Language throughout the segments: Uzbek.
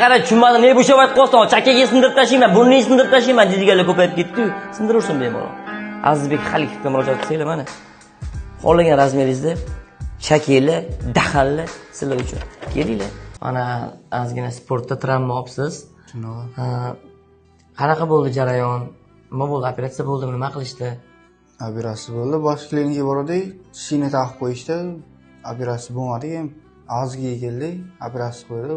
qara tushunmadim. Ne bo'shab aytib qolsam, chakkaga sindirib tashlayman, burningizni sindirib tashlayman, jijigalar ko'payib ketdi-yu, sindirursin bemalol. Azizbek Xalikovga murojaat qilsanglar mana. Xohlagan razmeringizni shakli, daxalli sizlar uchun. Kelinglar. Mana ozgina sportda travma olibsiz. Qanaqa bo'ldi jarayon? Nima bo'ldi? Operatsiya bo'ldimi? Nima qilishdi? Operatsiya bo'ldi. Bosh klinikaga bordik, shina taqib qo'yishdi. Operatsiya bo'lmadi, ham og'ziga keldik, operatsiya qo'ydi.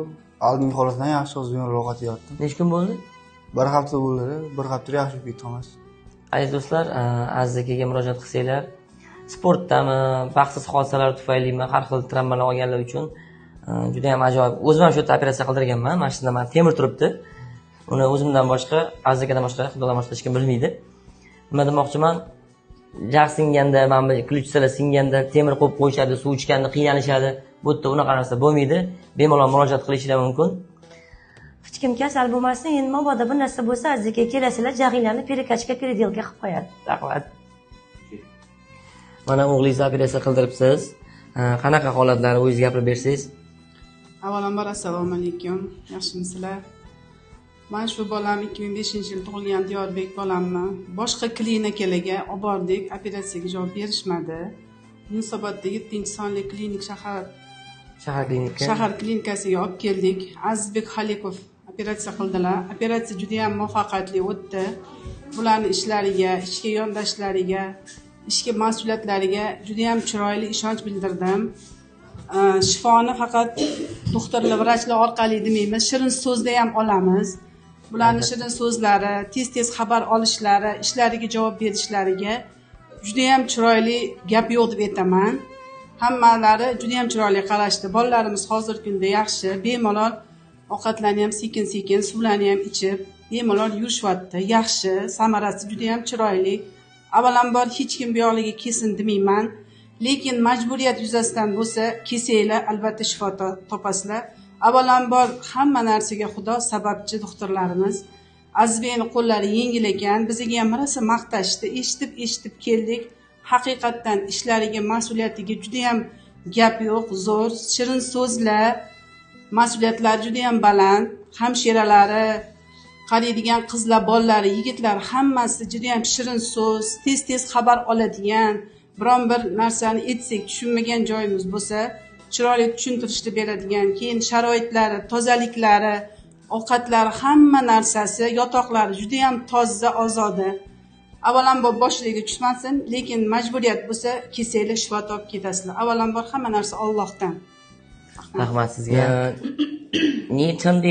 Oldingi holatdan yaxshi o'zimga yotdim. Necha kun bo'ldi? Bir hafta bo'ldi. Bir hafta yaxshi bo'lib ketdi. Aziz do'stlar, Aziz akaga murojaat qilsanglar, sportdami, baxtsiz hodisalar tufaylimi, har xil travmalar olganlar uchun juda ham ajoyib. O'zim ham shu yerda operatsiya qildirganman. Mana shunda mana temir turibdi. Uni o'zimdan boshqa, Aziz akadan boshqa, Xudodan boshqa hech kim bilmaydi. Nima demoqchiman? Jag' singanda, mana bu ключицаlar singanda temir qo'yib qo'yishadi, suv ichganda qiynalishadi. Bu yerda unaqa narsa bo'lmaydi. Bemalol murojaat qilishinglar mumkin. Hech kim kasal bo'lmasin, endi mabodo bir narsa bo'lsa, Aziz aka kelasizlar, jag'inglarni perikachka peridelka qilib qo'yadi. Rahmat. Mana o'g'lingizni operatsiya qildiribsiz. Qanaqa holatlari o'zingiz gapirib bersangiz? Avvalambor assalomu alaykum. Yaxshimisizlar? Men shu bolam 2005-yil tug'ilgan Diyorbek bolamni boshqa klinikalarga olib bordik, operatsiyaga javob berishmadi. Yunusobodda 7-sonli klinik shahar klinikasiga olib keldik. Azizbek Xalikov operatsiya qildilar. Operatsiya juda ham muvaffaqiyatli o'tdi. Bularning ishlariga, ishga yondashlariga, ishga mas'uliyatlariga juda ham chiroyli ishonch bildirdim. Shifoni faqat doktorlar, vrachlar orqali demaymiz, shirin so'zda ham olamiz. Bularning shirin so'zlari, tez xabar olishlari, ishlariga javob berishlariga juda ham chiroyli gap yo'q deb aytaman. Hammalari juda ham chiroyli qarashdi. Bolalarimiz hozirgi kunda yaxshi, bemalol ovqatlarni ham sekin-sekin, suvlarni ham ichib, bemalol yurishyapti. Yaxshi, samarasi juda ham chiroyli. Avvalambor hech kim bu yoqlarga kelsin demayman, lekin majburiyat yuzasidan bo'lsa, kelsanglar albatta shifo topasizlar. Avvalambor hamma narsaga Xudo sababchi doktorlarimiz. Azizbekning qo'llari yengil ekan, bizga ham rosa maqtashdi, eshitib keldik. Haqiqatdan ishlariga, mas'uliyatiga juda ham gap yo'q, zo'r, shirin so'zlar, mas'uliyatlari juda ham baland, hamshiralari, qaraydigan qizlar, bolalari, yigitlar hammasi juda ham shirin so'z, tez xabar oladigan, biron bir narsani aytsak tushunmagan joyimiz bo'lsa, chiroyli tushuntirishni beradigan, keyin sharoitlari, tozaliklari, ovqatlari, hamma narsasi, yotoqlari juda ham toza, ozoda. Avvalambor boshlariga tushmasin, lekin majburiyat bo'lsa, kelsanglar shifo topib ketasizlar. Avvalambor hamma narsa Allohdan. Rahmat sizga. Nechandi